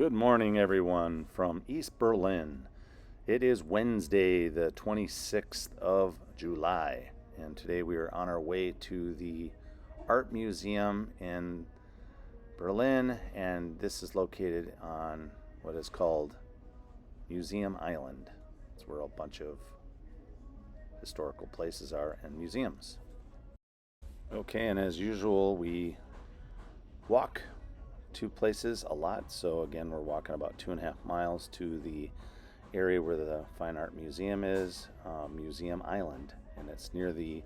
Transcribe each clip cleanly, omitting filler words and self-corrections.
Good morning, everyone, from East Berlin. It is Wednesday, the 26th of July, and today we are on our way to the Art Museum in Berlin, and this is located on what is called Museum Island. It's where a bunch of historical places are and museums. Okay, and as usual, we walk two places a lot. So again, we're walking about 2.5 miles to the area where the Fine Art Museum is, Museum Island, and it's near the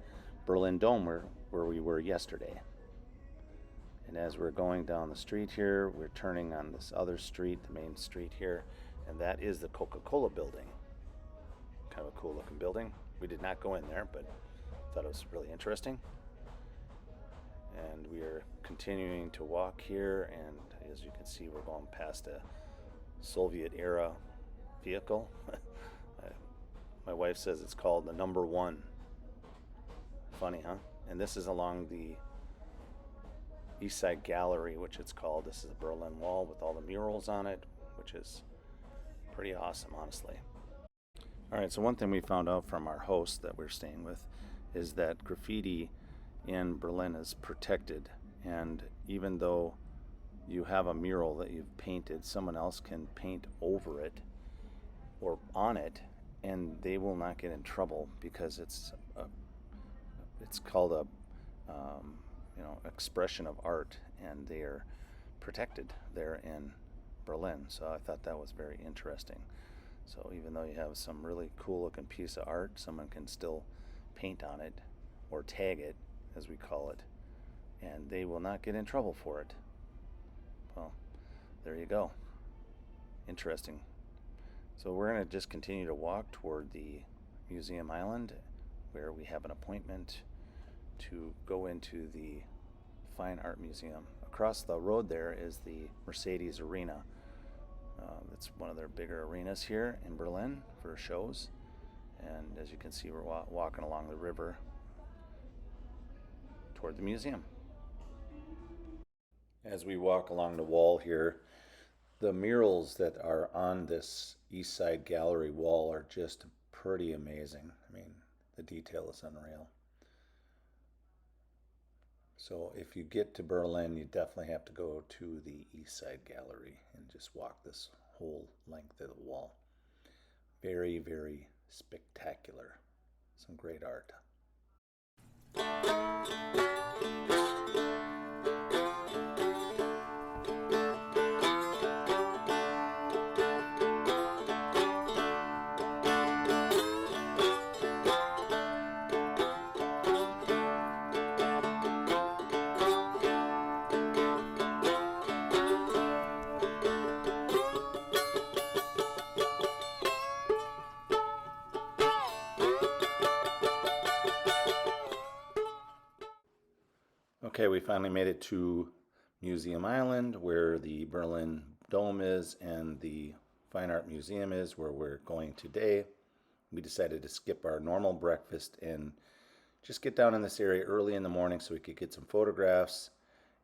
Berlin Dome where we were yesterday. And as we're going down the street here, we're turning on this other street, the main street here, and that is the Coca-Cola building. Kind of a cool looking building. We did not go in there, but thought it was really interesting. And we are continuing to walk here, and as you can see, we're going past a Soviet era vehicle. My wife says it's called the Number One. Funny, huh? And this is along the East Side Gallery, which it's called. This is the Berlin Wall with all the murals on it, which is pretty awesome, honestly. All right, so one thing we found out from our host that we're staying with is that graffiti in Berlin is protected, and even though you have a mural that you've painted, someone else can paint over it or on it, and they will not get in trouble because it's called a expression of art, and they are protected there in Berlin. So I thought that was very interesting. So even though you have some really cool looking piece of art, someone can still paint on it or tag it, as we call it, and they will not get in trouble for it. Well, there you go. Interesting. So we're going to just continue to walk toward the Museum Island, where we have an appointment to go into the Fine Art Museum. Across the road there is the Mercedes Arena. It's one of their bigger arenas here in Berlin for shows, and as you can see, we're walking along the river toward the museum. As we walk along the wall here, the murals that are on this East Side Gallery wall are just pretty amazing. I mean, the detail is unreal. So if you get to Berlin, you definitely have to go to the East Side Gallery and just walk this whole length of the wall. Very, very spectacular. Some great art. Okay, we finally made it to Museum Island, where the Berlin Dome is and the Fine Art Museum is, where we're going today. We decided to skip our normal breakfast and just get down in this area early in the morning so we could get some photographs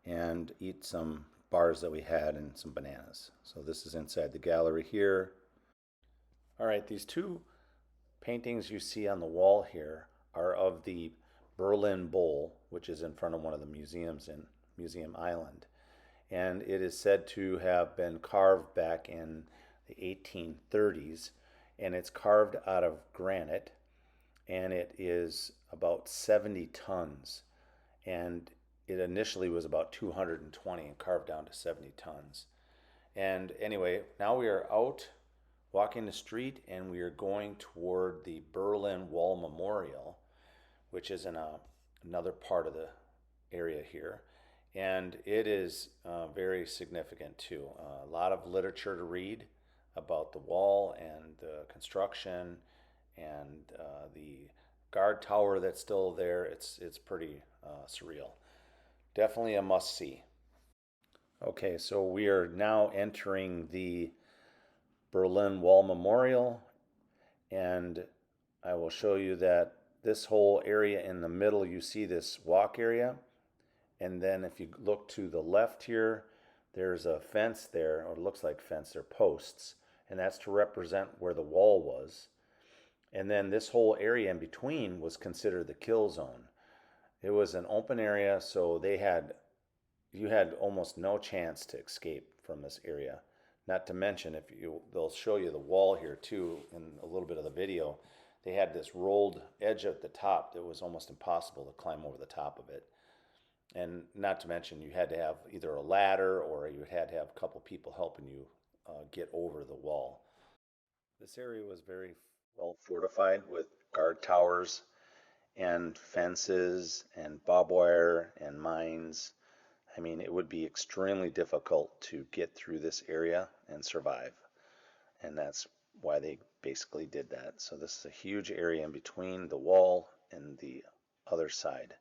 and eat some bars that we had and some bananas. So this is inside the gallery here. All right, these two paintings you see on the wall here are of the Berlin Bowl, which is in front of one of the museums in Museum Island. And it is said to have been carved back in the 1830s, and it's carved out of granite, and it is about 70 tons. And it initially was about 220 and carved down to 70 tons. And anyway, now we are out walking the street, and we are going toward the Berlin Wall Memorial, which is in another part of the area here. And it is very significant too. A lot of literature to read about the wall and the construction and the guard tower that's still there. It's pretty surreal. Definitely a must-see. Okay, so we are now entering the Berlin Wall Memorial, and I will show you that this whole area in the middle, you see this walk area, and then if you look to the left here, there's a fence there, or it looks like fence, they're posts, and that's to represent where the wall was. And then this whole area in between was considered the kill zone. It was an open area, so you had almost no chance to escape from this area. Not to mention, they'll show you the wall here too in a little bit of the video. They had this rolled edge at the top that was almost impossible to climb over the top of it. And not to mention, you had to have either a ladder or you had to have a couple people helping you get over the wall. This area was very well fortified with guard towers and fences and barbed wire and mines. I mean, it would be extremely difficult to get through this area and survive. And that's why they basically did that. So this is a huge area in between the wall and the other side.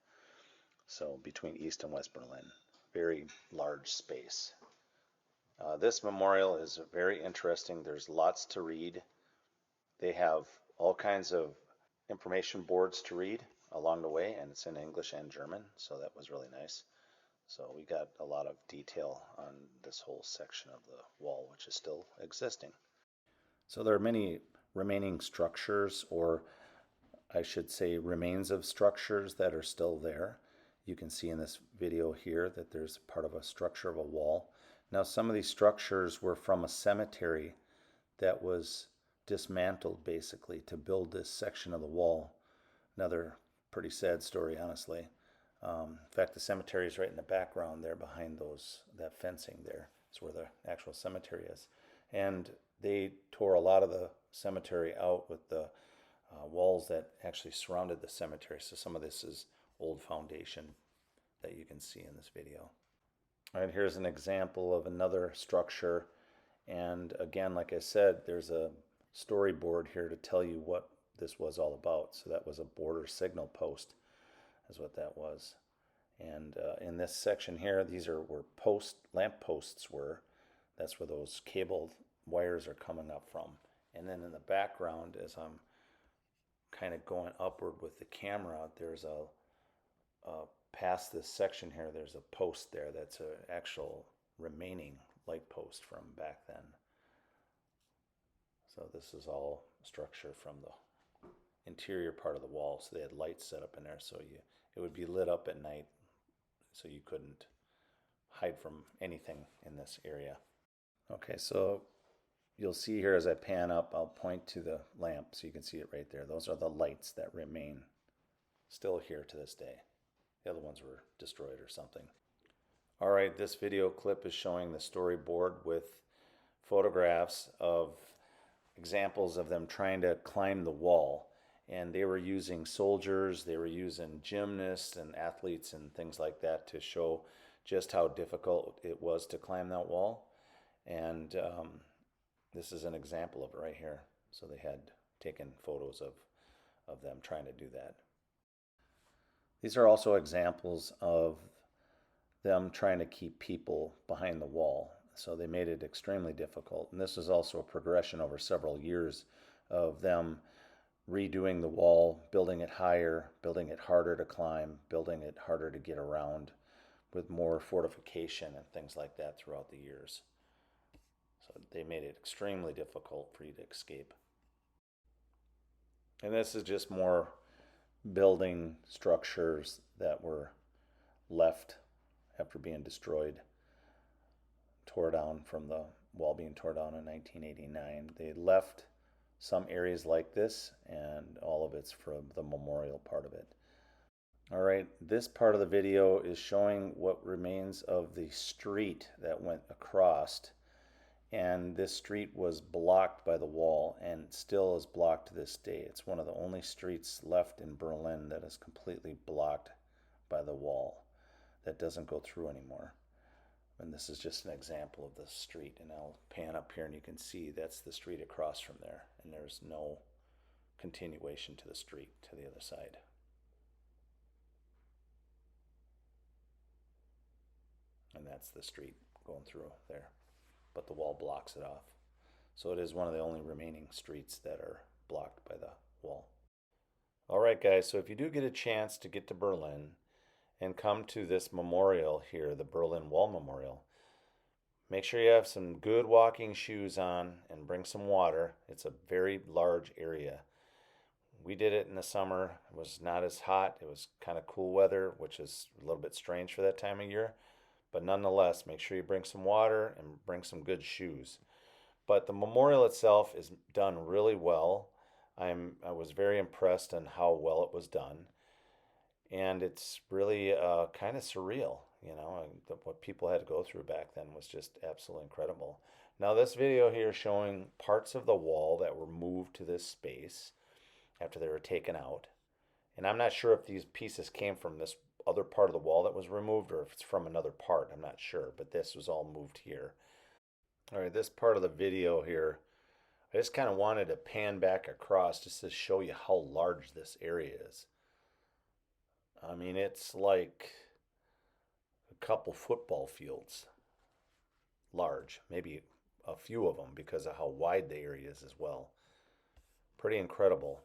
So between East and West Berlin, very large space. This memorial is very interesting. There's lots to read. They have all kinds of information boards to read along the way, and it's in English and German, so that was really nice. So we got a lot of detail on this whole section of the wall, which is still existing. So there are many remaining structures, or I should say remains of structures, that are still there. You can see in this video here that there's part of a structure of a wall. Now some of these structures were from a cemetery that was dismantled basically to build this section of the wall. Another pretty sad story, honestly. In fact, the cemetery is right in the background there behind that fencing there. It's where the actual cemetery is. And they tore a lot of the cemetery out with the walls that actually surrounded the cemetery. So some of this is old foundation that you can see in this video. All right, here's an example of another structure. And again, like I said, there's a storyboard here to tell you what this was all about. So that was a border signal post, is what that was. And in this section here, these are where lamp posts were. That's where those cable wires are coming up from. And then in the background, as I'm kind of going upward with the camera, there's past this section here, there's a post there that's an actual remaining light post from back then. So this is all structure from the interior part of the wall. So they had lights set up in there, so it would be lit up at night, so you couldn't hide from anything in this area. Okay, so you'll see here as I pan up, I'll point to the lamp so you can see it right there. Those are the lights that remain still here to this day. The other ones were destroyed or something. All right, this video clip is showing the storyboard with photographs of examples of them trying to climb the wall. And they were using soldiers, they were using gymnasts and athletes and things like that to show just how difficult it was to climb that wall. And this is an example of it right here. So they had taken photos of them trying to do that. These are also examples of them trying to keep people behind the wall. So they made it extremely difficult. And this is also a progression over several years of them redoing the wall, building it higher, building it harder to climb, building it harder to get around with more fortification and things like that throughout the years. So they made it extremely difficult for you to escape. And this is just more building structures that were left after being destroyed, tore down from the wall being torn down in 1989. They left some areas like this, and all of it's for the memorial part of it. All right, this part of the video is showing what remains of the street that went across, and this street was blocked by the wall and still is blocked to this day. It's one of the only streets left in Berlin that is completely blocked by the wall, that doesn't go through anymore. And this is just an example of the street, and I'll pan up here and you can see that's the street across from there, and there's no continuation to the street to the other side. And that's the street going through there, but the wall blocks it off. So it is one of the only remaining streets that are blocked by the wall. All right, guys, so if you do get a chance to get to Berlin and come to this memorial here, the Berlin Wall Memorial, Make sure you have some good walking shoes on and bring some water. It's a very large area. We did it in the summer. It was not as hot. It was kind of cool weather, which is a little bit strange for that time of year. But nonetheless, make sure you bring some water and bring some good shoes. But the memorial itself is done really well. I was very impressed on how well it was done, and it's really kind of surreal. What people had to go through back then was just absolutely incredible. Now, this video here is showing parts of the wall that were moved to this space after they were taken out. And I'm not sure if these pieces came from this other part of the wall that was removed or if it's from another part. I'm not sure, but this was all moved here. All right, this part of the video here, I just kind of wanted to pan back across just to show you how large this area is. I mean, it's like a couple football fields large, maybe a few of them because of how wide the area is as well. Pretty incredible.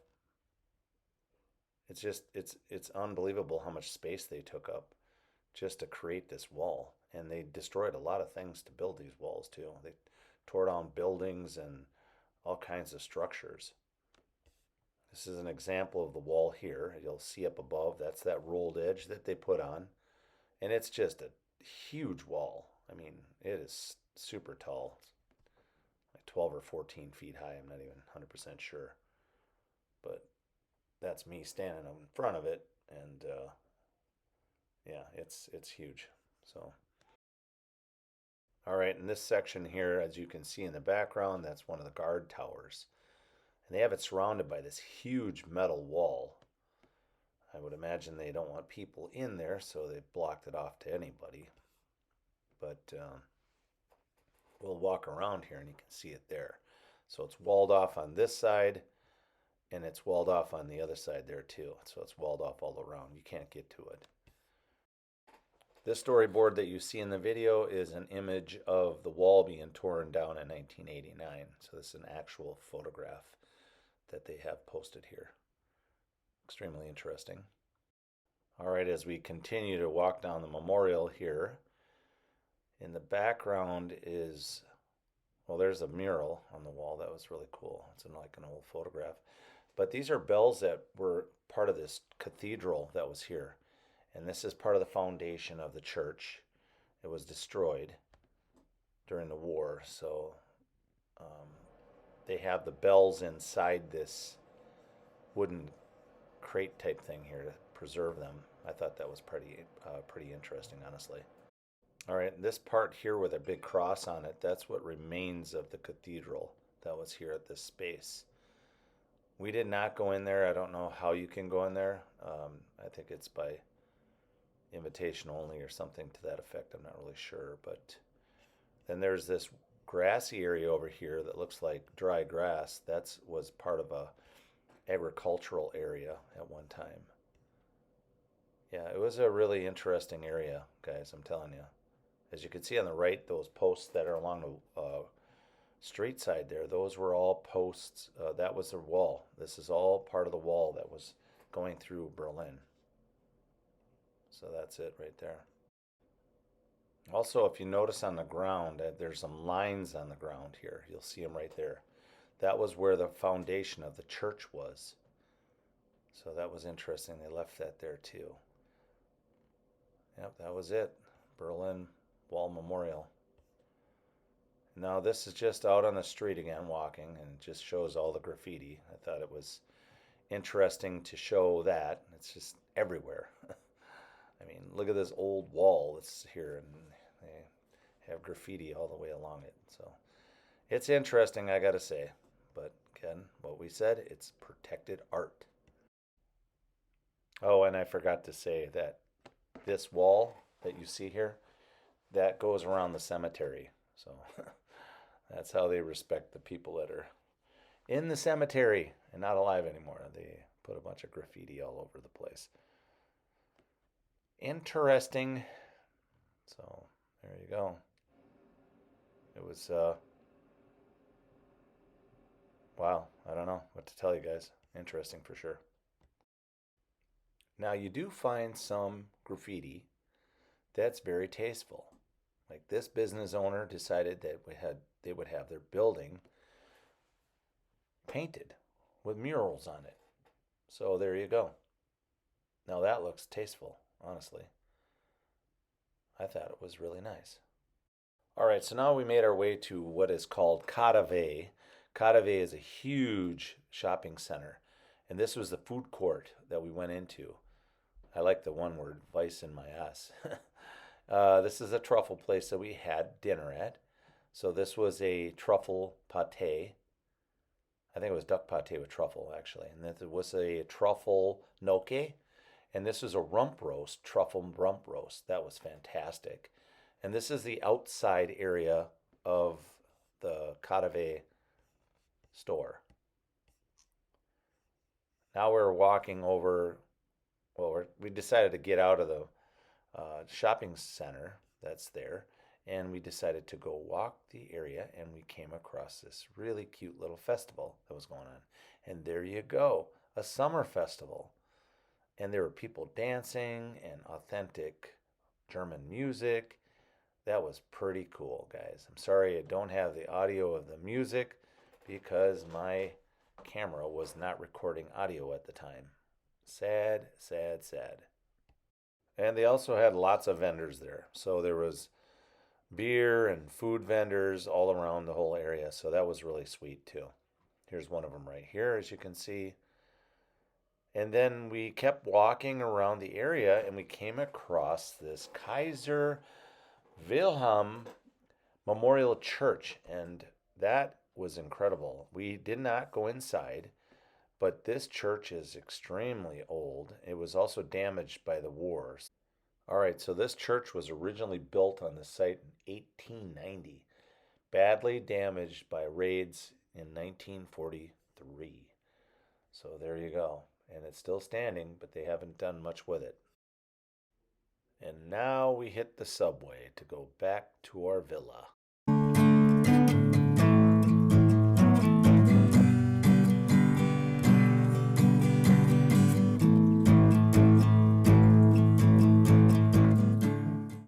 It's unbelievable how much space they took up just to create this wall. And they destroyed a lot of things to build these walls too. They tore down buildings and all kinds of structures. This is an example of the wall here. You'll see up above, that's that rolled edge that they put on. And it's just a huge wall. I mean, it is super tall. It's like 12 or 14 feet high. I'm not even 100% sure. But that's me standing in front of it. And yeah, it's huge. So, all right, in this section here, as you can see in the background, that's one of the guard towers. And they have it surrounded by this huge metal wall. I would imagine they don't want people in there, so they blocked it off to anybody. But we'll walk around here and you can see it there. So it's walled off on this side, and it's walled off on the other side there too. So it's walled off all around. You can't get to it. This storyboard that you see in the video is an image of the wall being torn down in 1989. So this is an actual photograph that they have posted here. Extremely interesting. All right, as we continue to walk down the memorial here, in the background is, well, there's a mural on the wall. That was really cool. It's in like an old photograph. But these are bells that were part of this cathedral that was here. And this is part of the foundation of the church. It was destroyed during the war, so they have the bells inside this wooden crate type thing here to preserve them. I thought that was pretty interesting, honestly. All right, this part here with a big cross on it, that's what remains of the cathedral that was here at this space. We did not go in there. I don't know how you can go in there. I think it's by invitation only or something to that effect. I'm not really sure. But then there's this grassy area over here that looks like dry grass. That was part of a agricultural area at one time. Yeah, it was a really interesting area, guys, I'm telling you. As you can see on the right, those posts that are along the street side there, those were all posts. That was the wall. This is all part of the wall that was going through Berlin. So that's it right there. Also, if you notice on the ground, there's some lines on the ground here. You'll see them right there. That was where the foundation of the church was. So that was interesting. They left that there too. Yep, that was it. Berlin Wall Memorial. Now this is just out on the street again walking, and just shows all the graffiti. I thought it was interesting to show that. It's just everywhere. I mean, look at this old wall that's here, and they have graffiti all the way along it. So it's interesting, I gotta say. But again, what we said, it's protected art. Oh, and I forgot to say that this wall that you see here, that goes around the cemetery. So that's how they respect the people that are in the cemetery and not alive anymore. They put a bunch of graffiti all over the place. Interesting. So there you go. It was wow, I don't know what to tell you guys. Interesting for sure. Now you do find some graffiti that's very tasteful. Like this business owner decided that they would have their building painted with murals on it. So there you go. Now that looks tasteful, honestly. I thought it was really nice. All right, so now we made our way to what is called Catave. Catave is a huge shopping center, and this was the food court that we went into. I like the one word, vice in my ass. This is a truffle place that we had dinner at. So this was a truffle pate. I think it was duck pate with truffle, actually. And then there was a truffle gnocchi. And this was a rump roast, truffle rump roast. That was fantastic. And this is the outside area of the Catave store. Now we're walking over, well, we decided to get out of the shopping center that's there, and we decided to go walk the area, and we came across this really cute little festival that was going on. And there you go, a summer festival. And there were people dancing and authentic German music. That was pretty cool, guys. I'm sorry I don't have the audio of the music because my camera was not recording audio at the time. Sad, sad, sad. And they also had lots of vendors there. So there was beer and food vendors all around the whole area. So that was really sweet too. Here's one of them right here, as you can see. And then we kept walking around the area and we came across this Kaiser Wilhelm Memorial Church. And that was incredible. We did not go inside, but this church is extremely old. It was also damaged by the wars. All right, so this church was originally built on the site in 1890, badly damaged by raids in 1943. So there you go. And it's still standing, but they haven't done much with it. And now we hit the subway to go back to our villa.